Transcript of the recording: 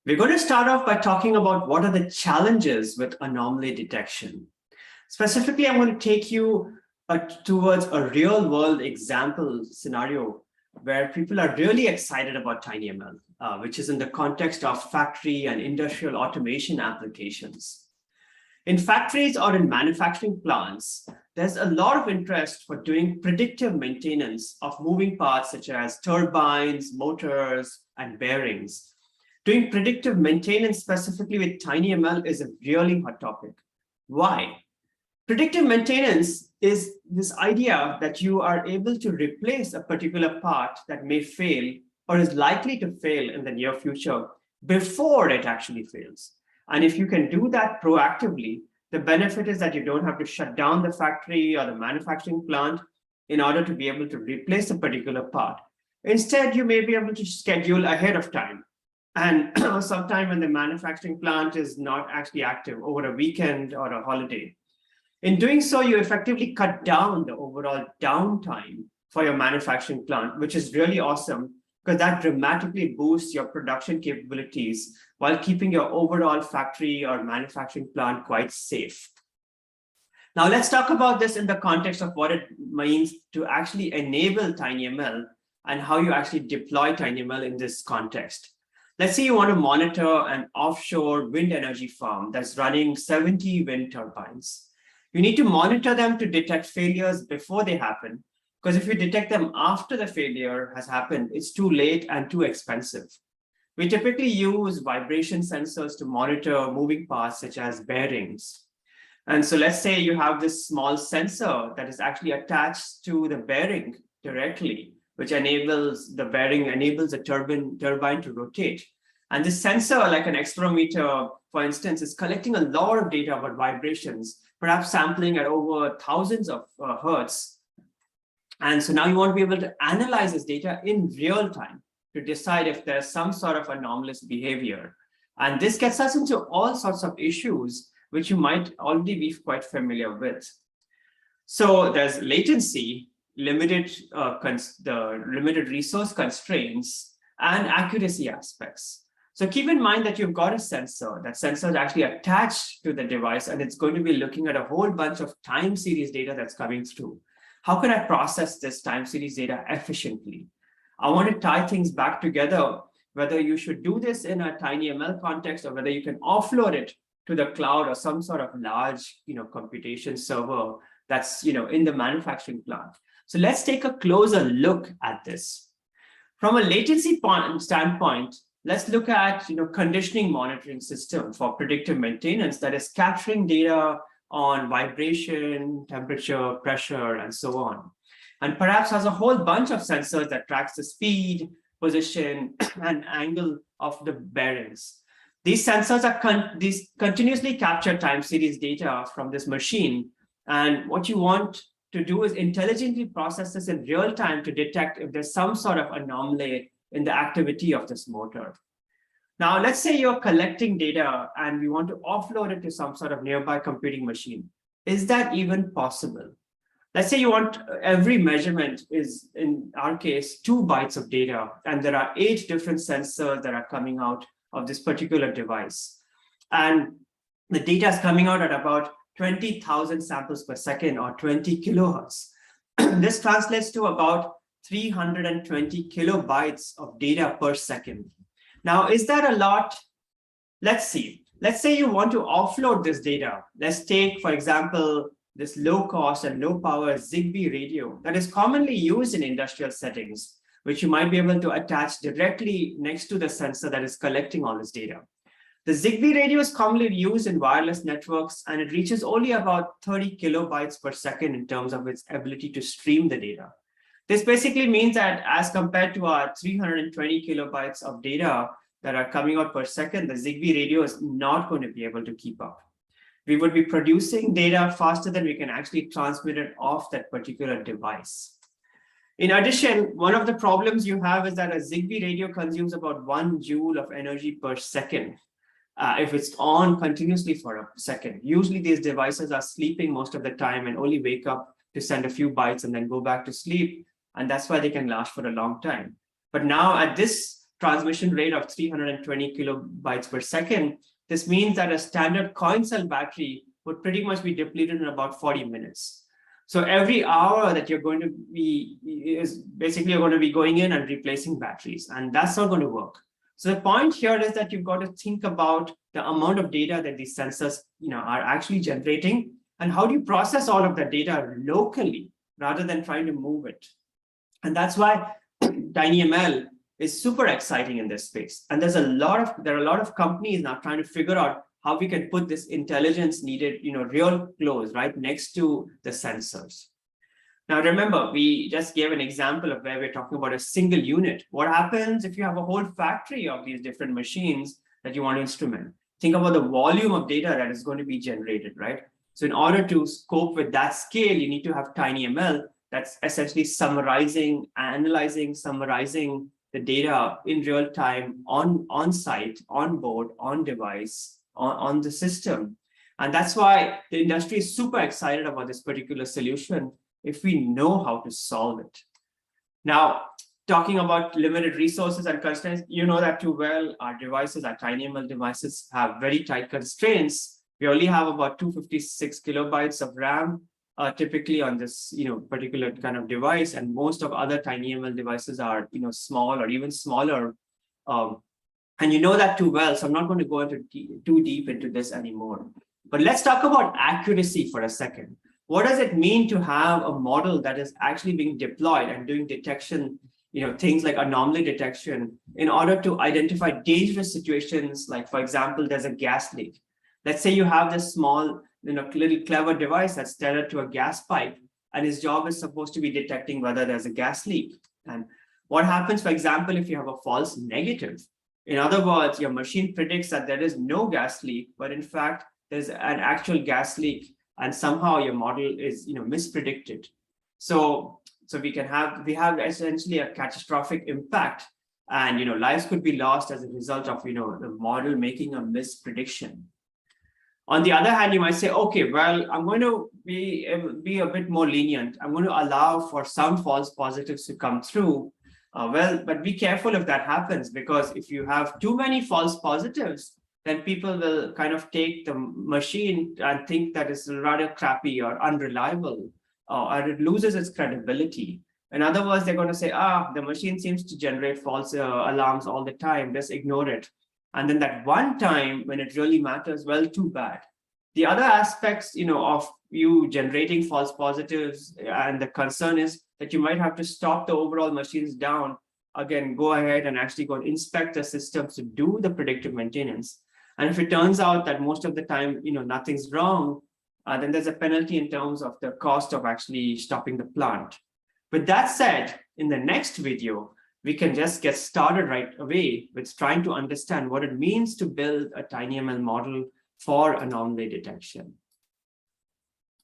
We're going to start off by talking about what are the challenges with anomaly detection. Specifically, I'm going to take you towards a real world example scenario where people are really excited about TinyML, which is in the context of factory and industrial automation applications. In factories or in manufacturing plants, there's a lot of interest for doing predictive maintenance of moving parts such as turbines, motors, and bearings. Doing predictive maintenance specifically with TinyML is a really hot topic. Why? Predictive maintenance is this idea that you are able to replace a particular part that may fail or is likely to fail in the near future before it actually fails. And if you can do that proactively, the benefit is that you don't have to shut down the factory or the manufacturing plant in order to be able to replace a particular part. Instead, you may be able to schedule ahead of time. And sometime when the manufacturing plant is not actually active over a weekend or a holiday. In doing so, you effectively cut down the overall downtime for your manufacturing plant, which is really awesome because that dramatically boosts your production capabilities while keeping your overall factory or manufacturing plant quite safe. Now, let's talk about this in the context of what it means to actually enable TinyML and how you actually deploy TinyML in this context. Let's say you want to monitor an offshore wind energy farm that's running 70 wind turbines. You need to monitor them to detect failures before they happen, because if you detect them after the failure has happened, it's too late and too expensive. We typically use vibration sensors to monitor moving parts such as bearings. And so let's say you have this small sensor that is actually attached to the bearing directly, which enables the bearing, enables the turbine to rotate. And this sensor, like an accelerometer, for instance, is collecting a lot of data about vibrations, perhaps sampling at over thousands of hertz. And so now you want to be able to analyze this data in real time to decide if there's some sort of anomalous behavior. And this gets us into all sorts of issues, which you might already be quite familiar with. So there's latency, the limited resource constraints, and accuracy aspects. So keep in mind that you've got a sensor. That sensor is actually attached to the device, and it's going to be looking at a whole bunch of time series data that's coming through. How can I process this time series data efficiently? I want to tie things back together, whether you should do this in a TinyML context or whether you can offload it to the cloud or some sort of large computation server that's in the manufacturing plant. So let's take a closer look at this. From a latency standpoint, let's look at conditioning monitoring system for predictive maintenance that is capturing data on vibration, temperature, pressure, and so on. And perhaps has a whole bunch of sensors that tracks the speed, position, and angle of the bearings. These sensors continuously capture time series data from this machine. And what you want to do is intelligently process this in real time to detect if there's some sort of anomaly in the activity of this motor. Now, let's say you're collecting data and we want to offload it to some sort of nearby computing machine. Is that even possible? Let's say you want every measurement is, in our case, 2 bytes of data, and there are 8 different sensors that are coming out of this particular device. And the data is coming out at about 20,000 samples per second or 20 kilohertz. This translates to about 320 kilobytes of data per second. Now, is that a lot? Let's see. Let's say you want to offload this data. Let's take, for example, this low cost and low power Zigbee radio that is commonly used in industrial settings, which you might be able to attach directly next to the sensor that is collecting all this data. The Zigbee radio is commonly used in wireless networks, and it reaches only about 30 kilobytes per second in terms of its ability to stream the data. This basically means that as compared to our 320 kilobytes of data that are coming out per second, the Zigbee radio is not going to be able to keep up. We would be producing data faster than we can actually transmit it off that particular device. In addition, one of the problems you have is that a Zigbee radio consumes about 1 joule of energy per second if it's on continuously for a second. Usually these devices are sleeping most of the time and only wake up to send a few bytes and then go back to sleep. And that's why they can last for a long time. But now at this transmission rate of 320 kilobytes per second, this means that a standard coin cell battery would pretty much be depleted in about 40 minutes. So every hour that you're going to be is basically you're going to be going in and replacing batteries, and that's not going to work. So the point here is that you've got to think about the amount of data that these sensors, are actually generating, and how do you process all of that data locally rather than trying to move it. And that's why TinyML is super exciting in this space. And there are a lot of companies now trying to figure out how we can put this intelligence needed, real close, right next to the sensors. Now, remember, we just gave an example of where we're talking about a single unit. What happens if you have a whole factory of these different machines that you want to instrument? Think about the volume of data that is going to be generated, right? So in order to cope with that scale, you need to have TinyML that's essentially summarizing, analyzing, summarizing the data in real time on site, on board, on device, on the system. And that's why the industry is super excited about this particular solution if we know how to solve it. Now, talking about limited resources and constraints, you know that too well. Our devices, our TinyML devices have very tight constraints. We only have about 256 kilobytes of RAM typically on this particular kind of device, and most of other TinyML devices are small or even smaller. And you know that too well, so I'm not going to go into too deep into this anymore. But let's talk about accuracy for a second. What does it mean to have a model that is actually being deployed and doing detection, things like anomaly detection, in order to identify dangerous situations, like, for example, there's a gas leak. Let's say you have this small, little clever device that's tethered to a gas pipe, and its job is supposed to be detecting whether there's a gas leak. And what happens, for example, if you have a false negative? In other words, your machine predicts that there is no gas leak, but in fact, there's an actual gas leak, and somehow your model is mispredicted. So we have essentially a catastrophic impact, and lives could be lost as a result of the model making a misprediction. On the other hand, you might say, okay, well, I'm going to be a bit more lenient. I'm going to allow for some false positives to come through. But be careful if that happens, because if you have too many false positives, then people will kind of take the machine and think that it's rather crappy or unreliable, or it loses its credibility. In other words, they're going to say, the machine seems to generate false alarms all the time, just ignore it. And then that one time when it really matters, well, too bad. The other aspects, of you generating false positives, and the concern is that you might have to stop the overall machines down, again, go ahead and actually go and inspect the systems to do the predictive maintenance. And if it turns out that most of the time, nothing's wrong, then there's a penalty in terms of the cost of actually stopping the plant. With that said, in the next video, we can just get started right away with trying to understand what it means to build a TinyML model for anomaly detection.